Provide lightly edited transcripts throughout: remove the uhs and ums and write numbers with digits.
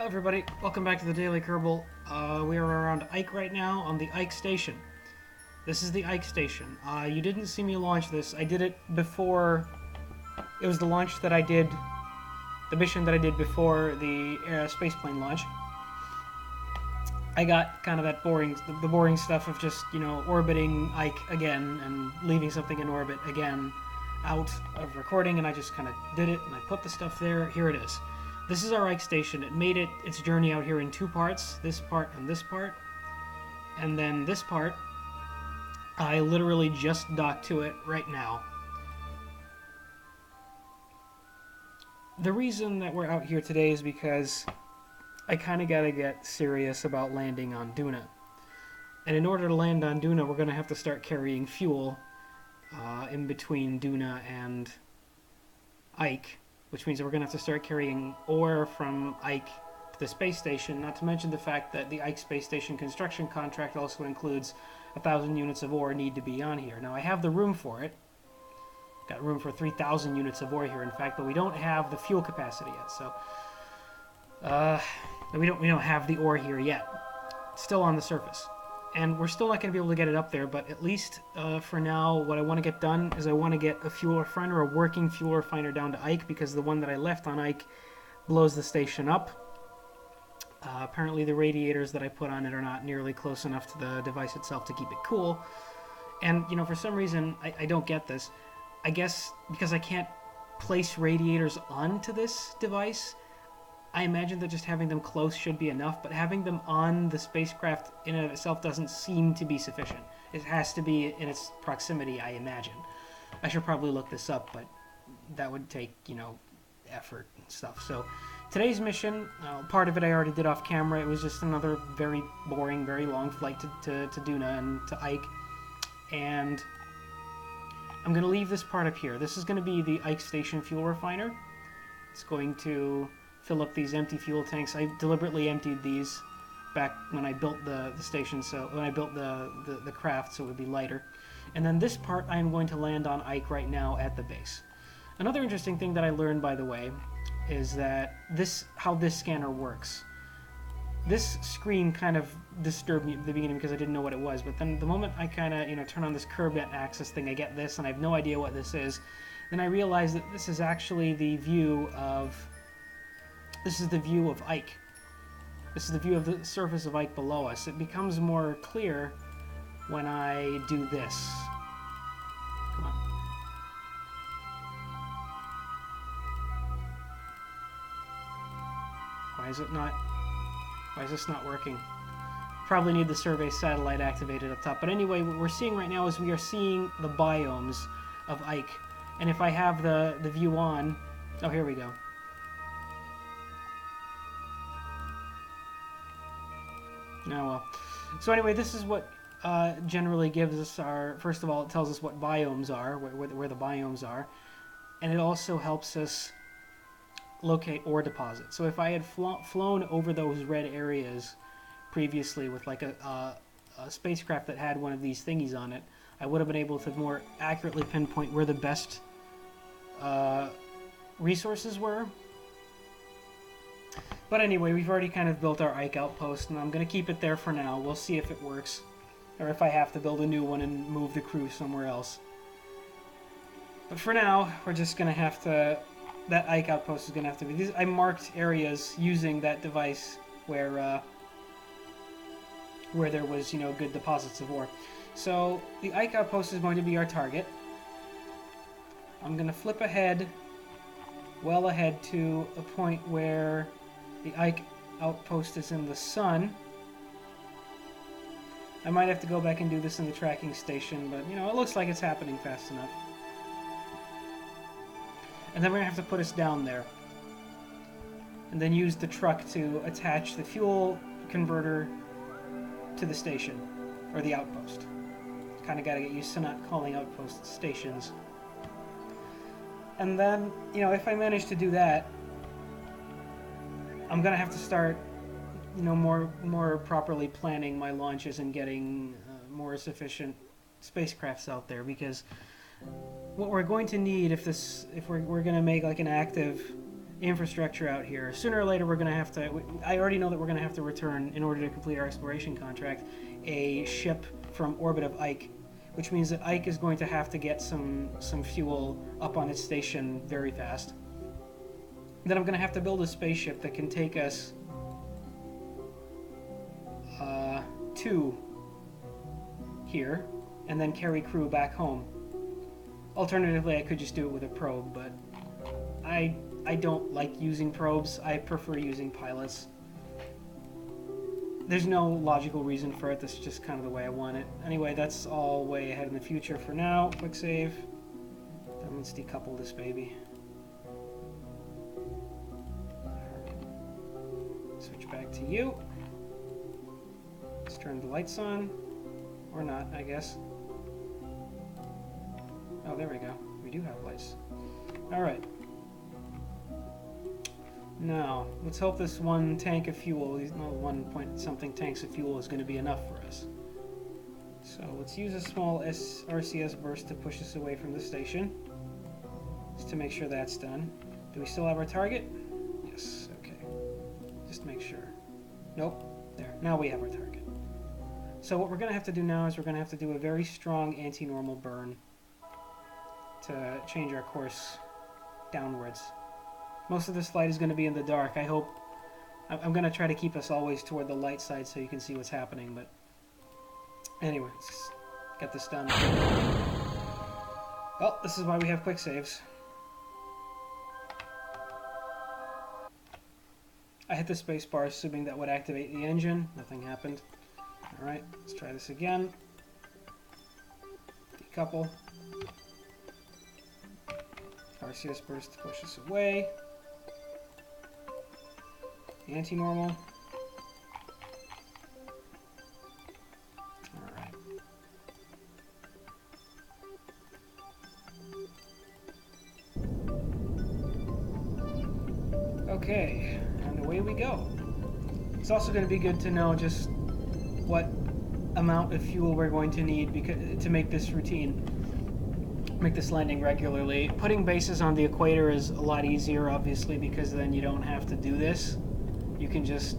Hello everybody, welcome back to the Daily Kerbal. We are around Ike right now on the Ike Station. This is the Ike Station. You didn't see me launch this. I did it before. It was the launch that I did, the mission that I did before the spaceplane launch. I got kind of that boring, the boring stuff of just, orbiting Ike again and leaving something in orbit again out of recording, and I just kind of did it and I put the stuff there. Here it is. This is our Ike Station. It made its journey out here in two parts, this part and this part. And then this part, I literally just docked to it right now. The reason that we're out here today is because I kind of got to get serious about landing on Duna. And in order to land on Duna, we're going to have to start carrying fuel in between Duna and Ike, which means that we're going to have to start carrying ore from Ike to the space station, not to mention the fact that the Ike space station construction contract also includes 1,000 units of ore need to be on here. Now, I have the room for it. Got room for 3,000 units of ore here, in fact, but we don't have the fuel capacity yet, so we don't have the ore here yet. It's still on the surface. And we're still not going to be able to get it up there, but at least for now, what I want to get done is I want to get a fuel refiner, a working fuel refiner down to Ike, because the one that I left on Ike blows the station up. Apparently the radiators that I put on it are not nearly close enough to the device itself to keep it cool. And, for some reason, I don't get this. I guess because I can't place radiators onto this device, I imagine that just having them close should be enough, but having them on the spacecraft in and of itself doesn't seem to be sufficient. It has to be in its proximity, I imagine. I should probably look this up, but that would take, effort and stuff. So today's mission, part of it I already did off camera. It was just another very boring, very long flight to Duna and to Ike. And I'm going to leave this part up here. This is going to be the Ike Station fuel refiner. It's going to fill up these empty fuel tanks. I deliberately emptied these back when I built the station, so when I built the craft, so it would be lighter. And then this part I'm going to land on Ike right now at the base. Another interesting thing that I learned, by the way, is that how this scanner works. This screen kind of disturbed me at the beginning because I didn't know what it was, but then the moment I kind of turn on this curved axis thing, I get this, and I have no idea what this is. Then I realize that this is actually the view of Ike. This is the view of the surface of Ike below us. It becomes more clear when I do this. Come on. Why is this not working? Probably need the survey satellite activated up top. But anyway, what we're seeing right now is we are seeing the biomes of Ike. And if I have the view on, oh, here we go. Oh well. So anyway, this is what generally gives us our... First of all, it tells us what biomes are, where the biomes are. And it also helps us locate ore deposits. So if I had flown over those red areas previously with like a spacecraft that had one of these thingies on it, I would have been able to more accurately pinpoint where the best resources were. But anyway, we've already kind of built our Ike outpost, and I'm going to keep it there for now. We'll see if it works, or if I have to build a new one and move the crew somewhere else. But for now, we're just going to have to... That Ike outpost is going to have to be... I marked areas using that device where there was, good deposits of ore. So the Ike outpost is going to be our target. I'm going to flip ahead, well ahead to a point where the Ike outpost is in the sun. I might have to go back and do this in the tracking station, but, it looks like it's happening fast enough. And then we're going to have to put us down there. And then use the truck to attach the fuel converter to the station, or the outpost. Kind of got to get used to not calling outposts stations. And then, if I manage to do that, I'm going to have to start, more properly planning my launches and getting more sufficient spacecrafts out there, because what we're going to need if we're going to make like an active infrastructure out here. Sooner or later, we're going to have to... I already know that we're going to have to return, in order to complete our exploration contract, a ship from orbit of Ike, which means that Ike is going to have to get some fuel up on its station very fast. Then I'm going to have to build a spaceship that can take us to here, and then carry crew back home. Alternatively, I could just do it with a probe, but I don't like using probes. I prefer using pilots. There's no logical reason for it. That's just kind of the way I want it. Anyway, that's all way ahead in the future for now. Quick save. Then let's decouple this baby. Switch back to you. Let's turn the lights on. Or not, I guess. Oh, there we go. We do have lights. Alright. Now, let's hope this one tank of fuel, 1 point something tanks of fuel, is going to be enough for us. So let's use a small RCS burst to push us away from the station. Just to make sure that's done. Do we still have our target? Yes, okay. Just make sure. Nope. There. Now we have our target. So what we're going to have to do now is we're going to have to do a very strong anti-normal burn to change our course downwards. Most of this flight is going to be in the dark. I hope... I'm going to try to keep us always toward the light side so you can see what's happening, but... Anyway, let's get this done. Well, this is why we have quick saves. I hit the space bar assuming that would activate the engine. Nothing happened. Alright, let's try this again. Decouple. RCS burst to push us away. Anti-normal. Alright. Okay, and away we go. It's also going to be good to know just what amount of fuel we're going to need to make this routine. Make this landing regularly. Putting bases on the equator is a lot easier, obviously, because then you don't have to do this. You can just...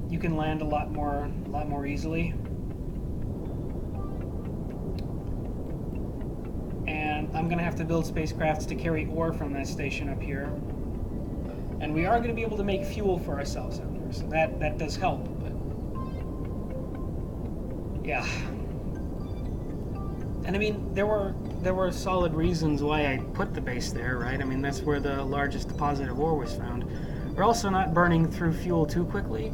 you can land a lot more easily. And I'm going to have to build spacecrafts to carry ore from that station up here. And we are going to be able to make fuel for ourselves out there, so that does help. But yeah. And I mean, there were solid reasons why I put the base there, right? I mean, that's where the largest deposit of ore was found. We're also not burning through fuel too quickly.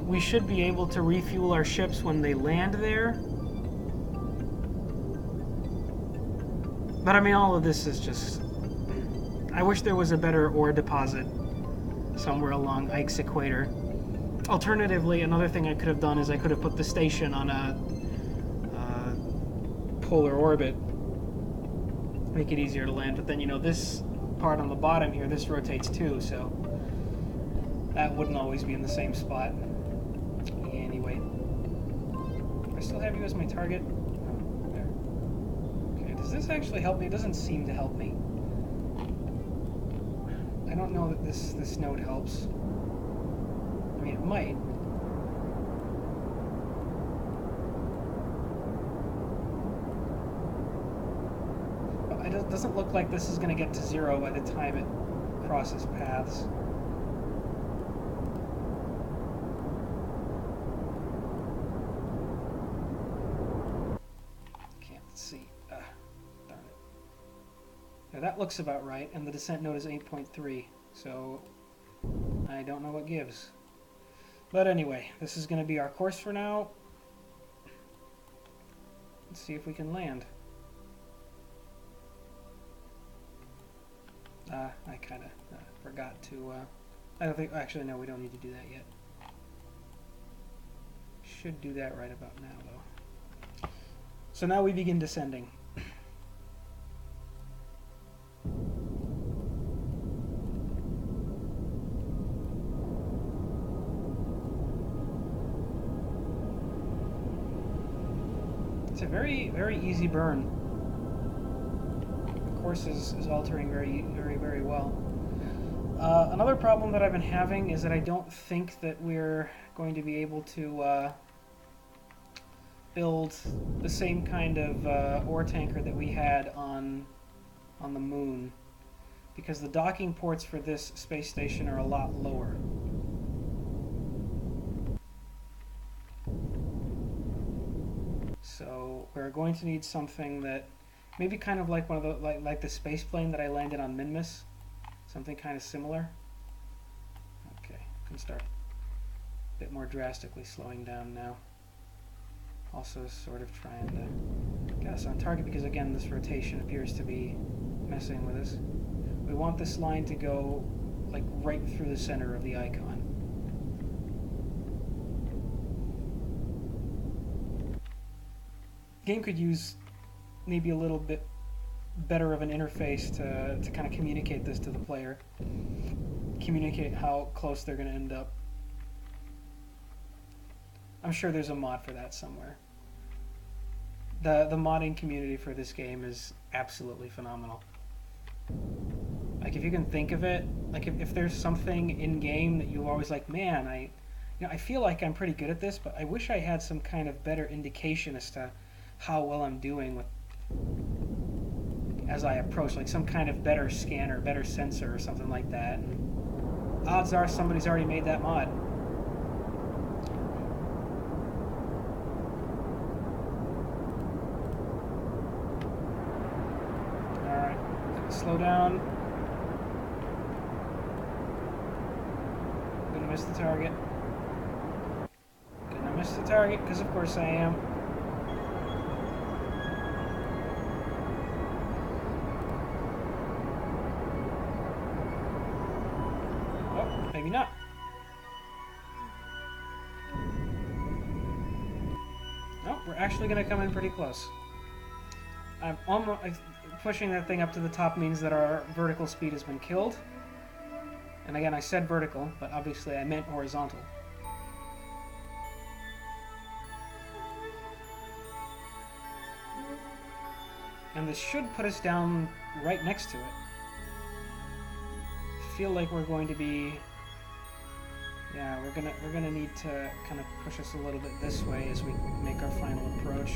We should be able to refuel our ships when they land there. But I mean, all of this is just... I wish there was a better ore deposit somewhere along Ike's equator. Alternatively, another thing I could have done is I could have put the station on a polar orbit. Make it easier to land. But then, you know, this part on the bottom here, this rotates too, so that wouldn't always be in the same spot. Anyway. Do I still have you as my target? Oh, there. Okay, does this actually help me? It doesn't seem to help me. I don't know that this node helps. I mean, it might. But it doesn't look like this is going to get to 0 by the time it crosses paths. Can't see. Darn it. Now that looks about right, and the descent node is 8.3, so I don't know what gives. But anyway, this is going to be our course for now. Let's see if we can land. I kind of forgot to... I don't think... Actually, no, we don't need to do that yet. Should do that right about now, though. So now we begin descending. It's a very, very easy burn. course is altering very well. Another problem that I've been having is that I don't think that we're going to be able to build the same kind of ore tanker that we had on the moon, because the docking ports for this space station are a lot lower. So we're going to need something that maybe kind of like one of the like the space plane that I landed on Minmus, something kind of similar. Okay, can start a bit more drastically slowing down now. Also sort of trying to get us on target because again this rotation appears to be messing with us. We want this line to go like right through the center of the icon. Game could use maybe a little bit better of an interface to kind of communicate this to the player. Communicate how close they're going to end up. I'm sure there's a mod for that somewhere. The modding community for this game is absolutely phenomenal. Like if you can think of it, like if there's something in game that you always like, man, I feel like I'm pretty good at this, but I wish I had some kind of better indication as to how well I'm doing with as I approach, like some kind of better scanner, better sensor or something like that. And odds are somebody's already made that mod. Alright, slow down. I'm gonna miss the target. Gonna miss the target, because of course I am. Maybe not. No, we're actually going to come in pretty close. I'm almost pushing that thing up to the top means that our vertical speed has been killed. And again, I said vertical, but obviously I meant horizontal. And this should put us down right next to it. I feel like we're going to be... Yeah, we're gonna need to kind of push us a little bit this way as we make our final approach.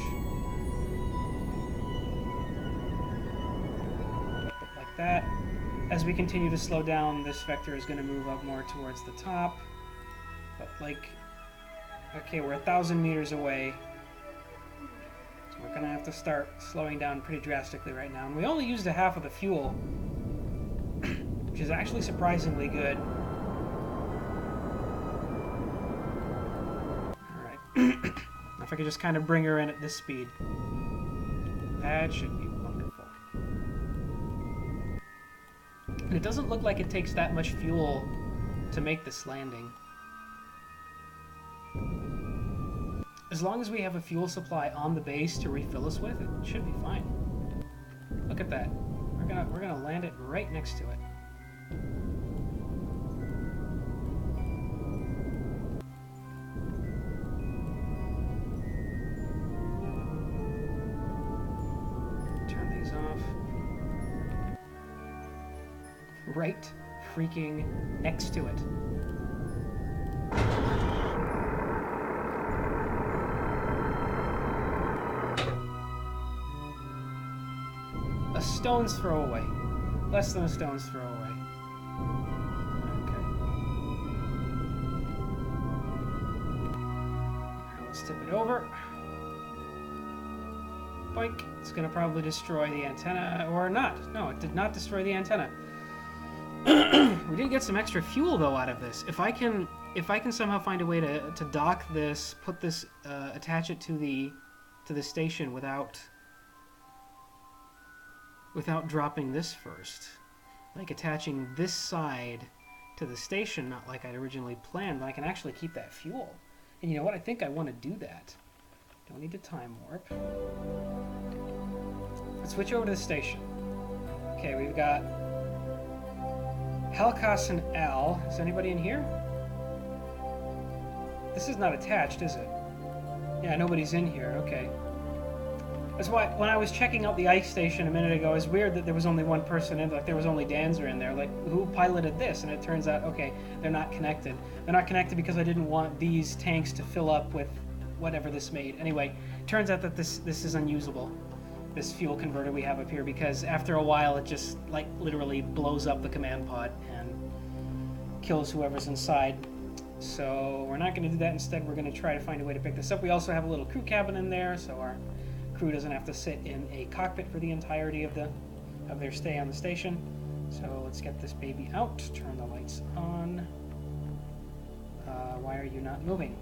Like that. As we continue to slow down, this vector is going to move up more towards the top. But like, okay, we're 1,000 meters away. So we're gonna have to start slowing down pretty drastically right now. And we only used a half of the fuel, which is actually surprisingly good. If I could just kind of bring her in at this speed. That should be wonderful. And it doesn't look like it takes that much fuel to make this landing. As long as we have a fuel supply on the base to refill us with, it should be fine. Look at that. We're gonna land it right next to it. Right freaking next to it. A stone's throw away. Less than a stone's throw away. Okay. Now let's tip it over. Boink. It's going to probably destroy the antenna, or not. No, it did not destroy the antenna. We did get some extra fuel though out of this. If I can somehow find a way to dock this, put this, attach it to the station without dropping this first, like attaching this side to the station, not like I'd originally planned, but I can actually keep that fuel. And you know what? I think I want to do that. Don't need to time warp. Let's switch over to the station. Okay, we've got Helkas and Al. Is anybody in here? This is not attached, is it? Yeah, nobody's in here. Okay. That's why when I was checking out the ice station a minute ago, it's weird that there was only one person in. Like there was only Danzer in there. Like who piloted this? And it turns out, okay, they're not connected. They're not connected because I didn't want these tanks to fill up with whatever this made. Anyway, turns out that this is unusable. This fuel converter we have up here, because after a while it just like literally blows up the command pod and kills whoever's inside. So we're not going to do that. Instead, we're going to try to find a way to pick this up. We also have a little crew cabin in there, so our crew doesn't have to sit in a cockpit for the entirety of their stay on the station. So let's get this baby out. Turn the lights on. Why are you not moving?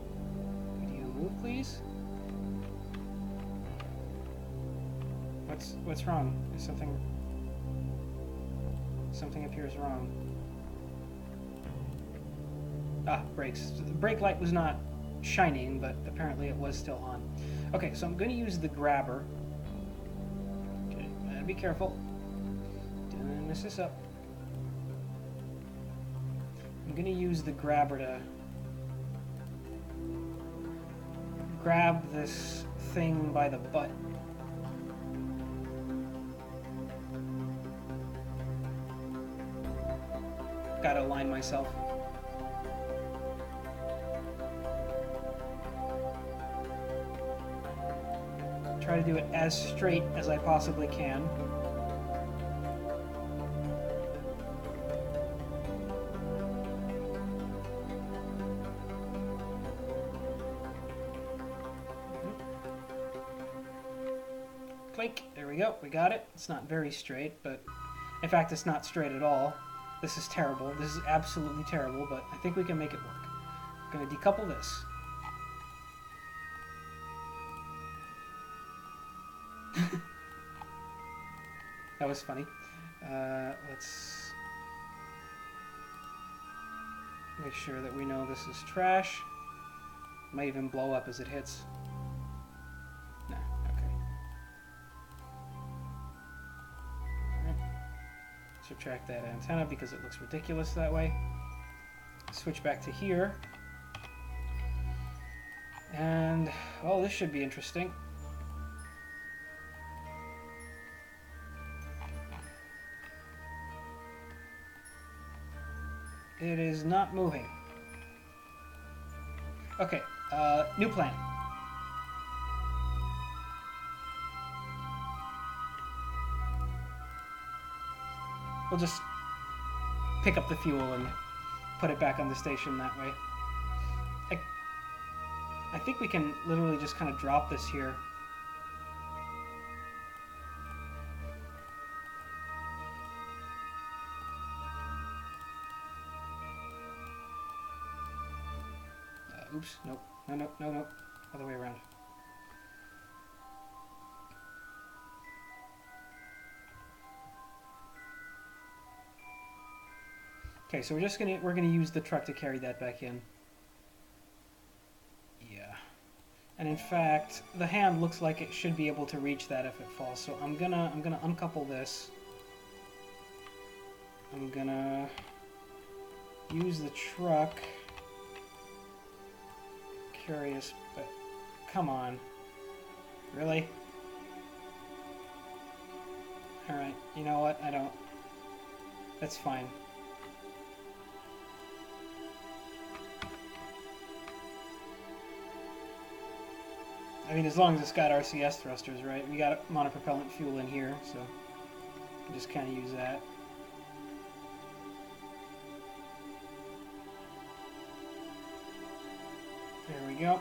Could you move, please? What's wrong? Is something appears wrong. Ah, brakes. The brake light was not shining, but apparently it was still on. Okay, so I'm going to use the grabber. Okay, be careful. Don't mess this up. I'm going to use the grabber to grab this thing by the butt. Gotta align myself. Try to do it as straight as I possibly can. Clink, there we go, we got it. It's not very straight, but in fact it's not straight at all. This is terrible. This is absolutely terrible, but I think we can make it work. I'm going to decouple this. That was funny. Let's make sure that we know this is trash. Might even blow up as it hits. No, okay. Alright. Subtract that antenna because it looks ridiculous that way. Switch back to here. And, oh, this should be interesting. It is not moving. Okay, new plan. We'll just pick up the fuel and put it back on the station that way. I think we can literally just kind of drop this here. Oops, nope. No. Other way around. Okay, so we're gonna use the truck to carry that back in. Yeah. And in fact, the hand looks like it should be able to reach that if it falls. So I'm gonna uncouple this. I'm gonna use the truck. Curious, but come on. Really? Alright, you know what? I don't. That's fine. I mean, as long as it's got RCS thrusters, right? We got monopropellant fuel in here, so we just kind of use that. There we go.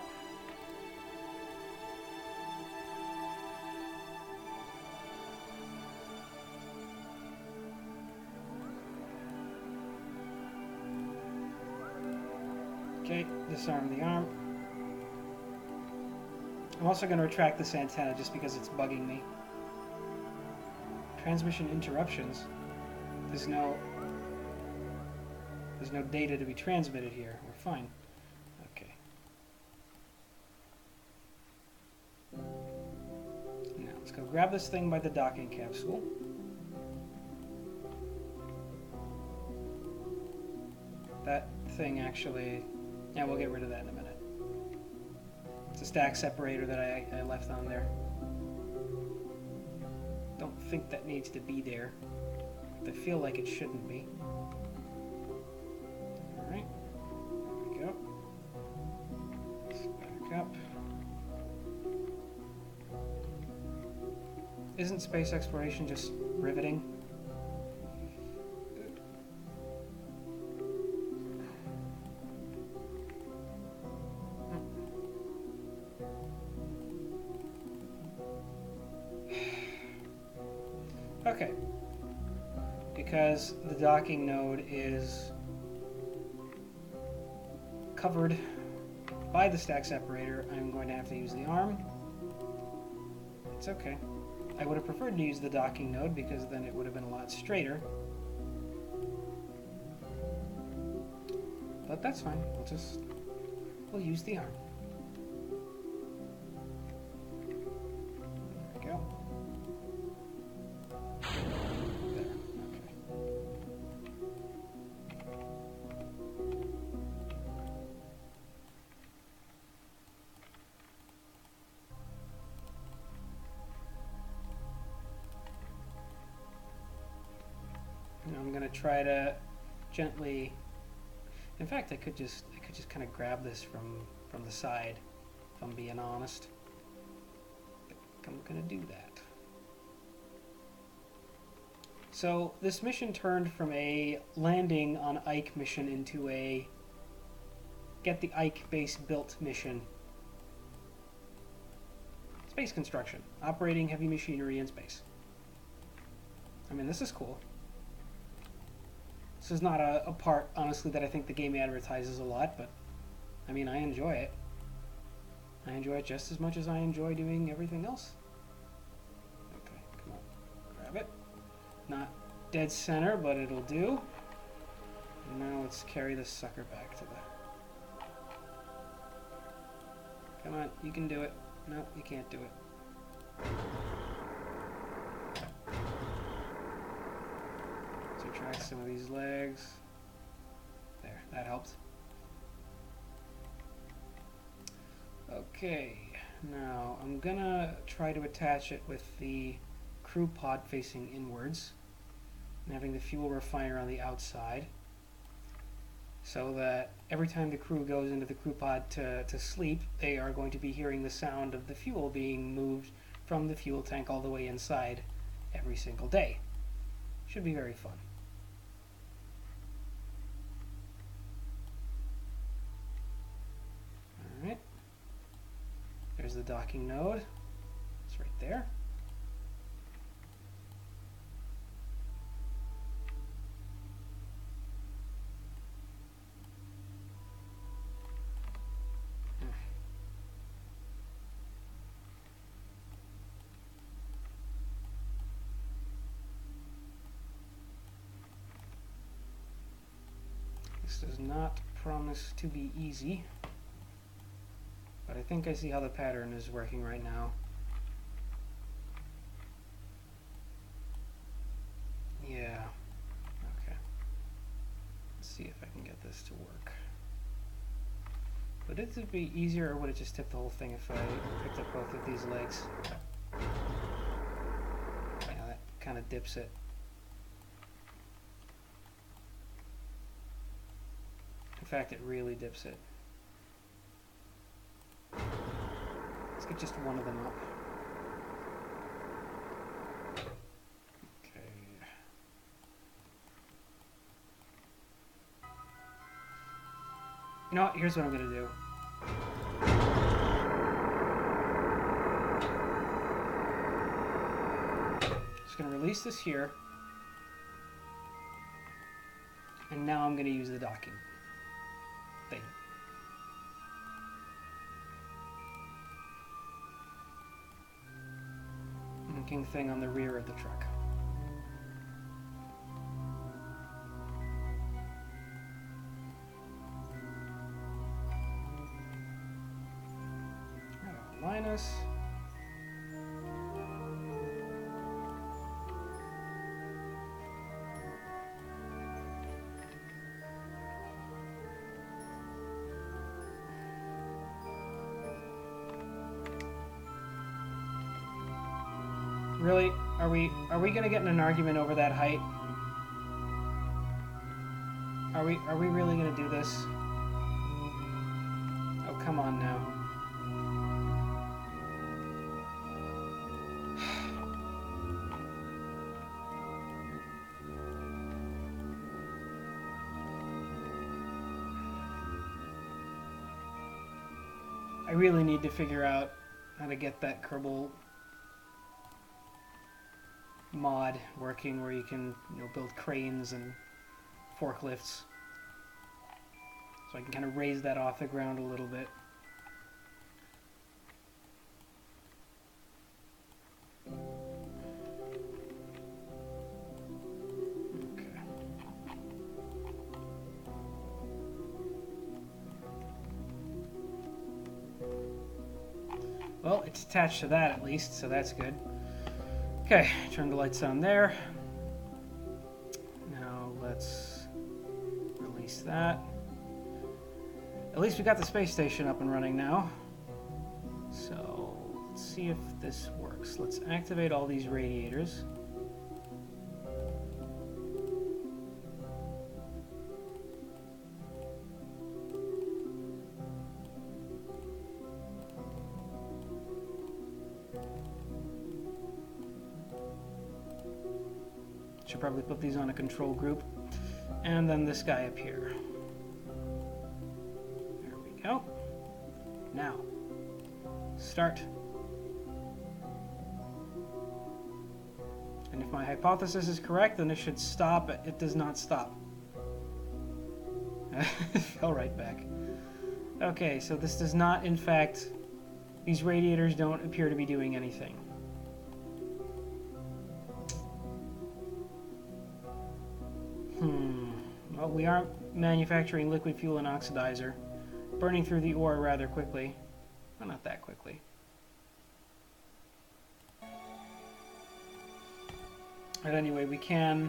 Okay, disarm the arm. I'm also going to retract this antenna just because it's bugging me. Transmission interruptions. There's no data to be transmitted here. We're fine. Okay. Now let's go grab this thing by the docking capsule. That thing actually... Yeah, we'll get rid of that in a minute. It's a stack separator that I left on there. think that needs to be there. I feel like it shouldn't be. Alright. There we go. Let's back up. Isn't space exploration just riveting? Okay. Because the docking node is covered by the stack separator, I'm going to have to use the arm. It's okay. I would have preferred to use the docking node because then it would have been a lot straighter. But that's fine. We'll use the arm. There we go. There. Okay. Now I'm going to try to gently. In fact, I could just kind of grab this from the side, if I'm being honest. I'm going to do that. So this mission turned from a landing on Ike mission into a get the Ike base built mission. Space construction, operating heavy machinery in space. I mean, this is cool. This is not a part, honestly, that I think the game advertises a lot, but I mean, I enjoy it. I enjoy it just as much as I enjoy doing everything else. Okay, come on, grab it. Not dead center, but it'll do. And now let's carry this sucker back to the... Come on, you can do it. No, you can't do it. Subtract some of these legs. There, that helped. Okay, now I'm gonna try to attach it with the crew pod facing inwards and having the fuel refiner on the outside so that every time the crew goes into the crew pod to sleep, they are going to be hearing the sound of the fuel being moved from the fuel tank all the way inside every single day. Should be very fun. Alright. There's the docking node. It's right there. This does not promise to be easy, but I think I see how the pattern is working right now. Yeah, okay. Let's see if I can get this to work. Would it be easier, or would it just tip the whole thing if I picked up both of these legs? Yeah, that kind of dips it. In fact, it really dips it. Let's get just one of them up. Okay. You know what? Here's what I'm going to do. Just going to release this here. And now I'm going to use the docking thing. Looking thing on the rear of the truck. Minus. Really? Are we gonna get in an argument over that height? Are we really gonna do this? Oh, come on now. I really need to figure out how to get that Kerbal mod working where you can, you know, build cranes and forklifts. So I can kind of raise that off the ground a little bit. Okay. Well, it's attached to that at least, so that's good. Okay, turn the lights on there. Now let's release that. At least we got the space station up and running now. So let's see if this works. Let's activate all these radiators. Should probably put these on a control group. And then this guy up here. There we go. Now, start. And if my hypothesis is correct, then it should stop. It does not stop. It fell right back. Okay, so this does not, in fact, these radiators don't appear to be doing anything. Well, we are manufacturing liquid fuel and oxidizer, burning through the ore rather quickly. Well, not that quickly. But anyway, we can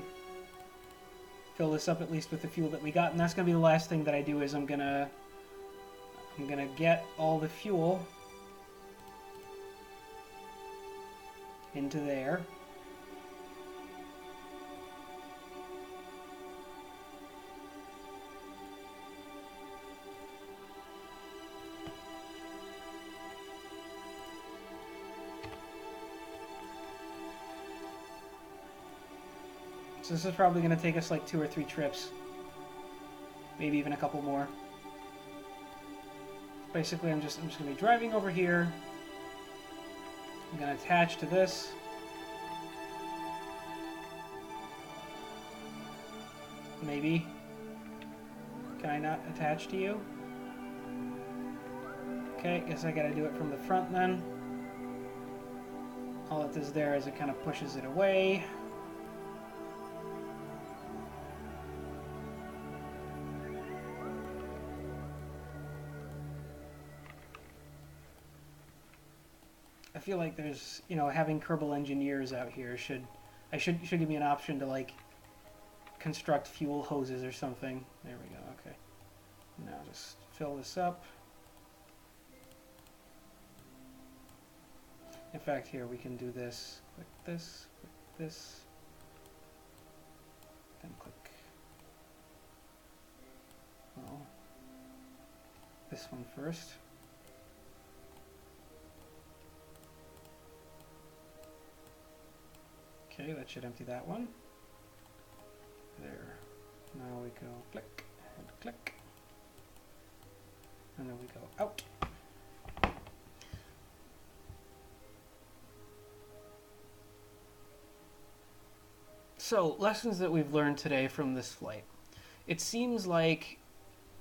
fill this up at least with the fuel that we got, and that's going to be the last thing that I do. Is I'm gonna get all the fuel into there. So this is probably going to take us like 2 or 3 trips. Maybe even a couple more. Basically, I'm just going to be driving over here. I'm going to attach to this. Maybe. Can I not attach to you? Okay, guess I got to do it from the front then. All it does there is it kind of pushes it away. I feel like there's, you know, having Kerbal engineers out here should give me an option to like construct fuel hoses or something. There we go. Okay. Now just fill this up. In fact, here we can do this. Click this. Click this. Then click. Well, this one first. Okay, that should empty that one. There. Now we go click and click. And then we go out. So, lessons that we've learned today from this flight. It seems like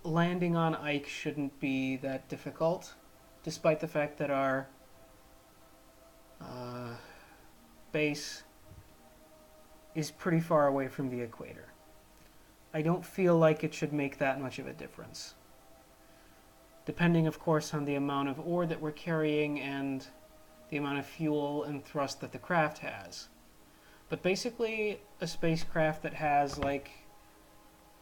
landing on Ike shouldn't be that difficult, despite the fact that our base is pretty far away from the equator. I don't feel like it should make that much of a difference. Depending, of course, on the amount of ore that we're carrying and the amount of fuel and thrust that the craft has. But basically, a spacecraft that has like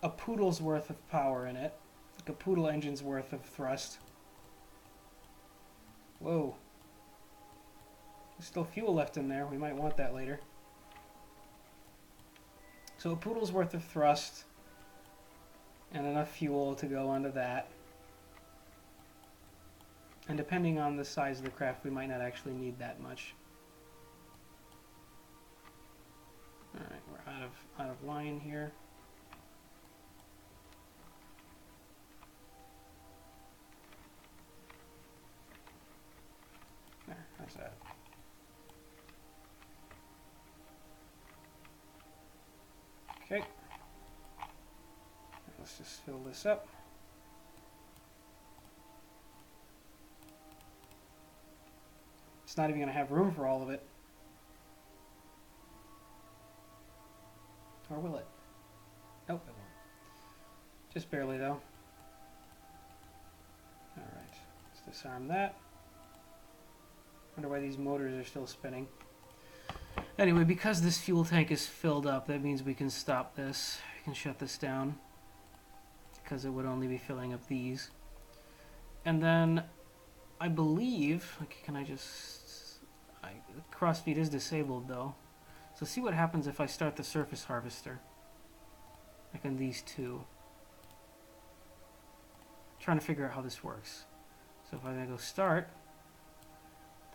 a poodle's worth of power in it, like a poodle engine's worth of thrust. Whoa. There's still fuel left in there. We might want that later. So a poodle's worth of thrust and enough fuel to go onto that. And depending on the size of the craft, we might not actually need that much. Alright, we're out of line here. There, how's that? Okay. Let's just fill this up. It's not even going to have room for all of it. Or will it? Nope, it won't. Just barely, though. Alright, let's disarm that. Wonder why these motors are still spinning. Anyway, because this fuel tank is filled up, that means we can stop this. We can shut this down. Because it would only be filling up these. And then, I believe... Okay, can I just... crossfeed is disabled, though. So see what happens if I start the surface harvester. Like on these two. Trying to figure out how this works. So if I go start,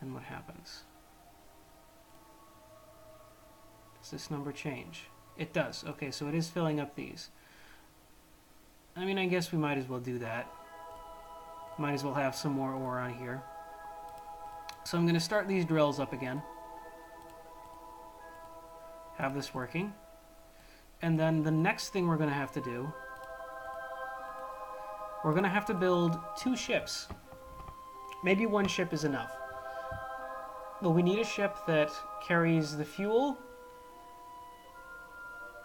then what happens? Does this number change? It does. Okay, so it is filling up these. I mean, I guess we might as well do that. Might as well have some more ore on here. So I'm going to start these drills up again. Have this working. And then the next thing we're going to have to do, we're going to have to build 2 ships. Maybe 1 ship is enough. Well, we need a ship that carries the fuel,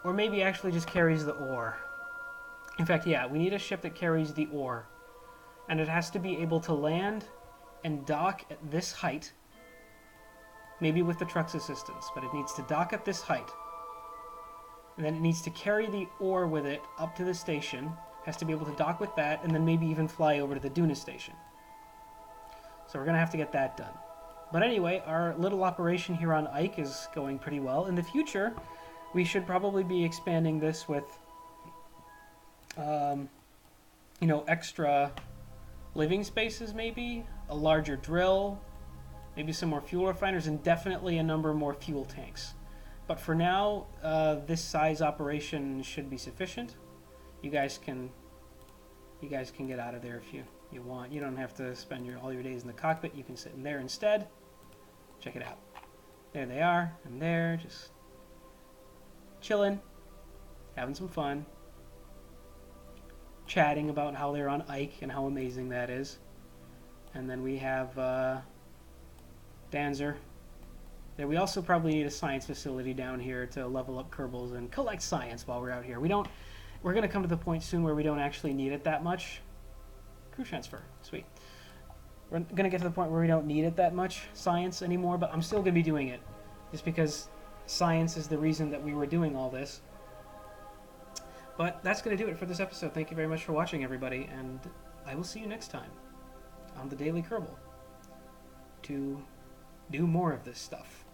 or maybe actually just carries the ore. In fact, yeah, we need a ship that carries the ore. And it has to be able to land and dock at this height, maybe with the truck's assistance, but it needs to dock at this height. And then it needs to carry the ore with it up to the station, has to be able to dock with that, and then maybe even fly over to the Duna station. So we're going to have to get that done. But anyway, our little operation here on Ike is going pretty well. In the future, we should probably be expanding this with, you know, extra living spaces maybe, a larger drill, maybe some more fuel refiners, and definitely a number more fuel tanks. But for now, this size operation should be sufficient. You guys can get out of there if you want. You don't have to spend all your days in the cockpit. You can sit in there instead. Check it out. There they are, and there, just chilling, having some fun, chatting about how they're on Ike and how amazing that is. And then we have Danzer. There, we also probably need a science facility down here to level up Kerbals and collect science while we're out here. We're going to come to the point soon where we don't actually need it that much. Crew transfer, sweet. We're going to get to the point where we don't need it that much, science, anymore, but I'm still going to be doing it. Just because science is the reason that we were doing all this. But that's going to do it for this episode. Thank you very much for watching, everybody, and I will see you next time on the Daily Kerbal to do more of this stuff.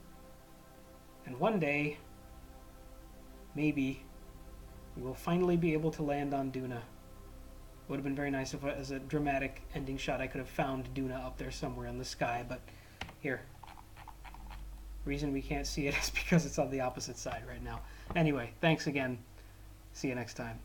And one day, maybe, we will finally be able to land on Duna. Would have been very nice if, as a dramatic ending shot, I could have found Duna up there somewhere in the sky, but here. Reason we can't see it is because it's on the opposite side right now. Anyway, thanks again. See you next time.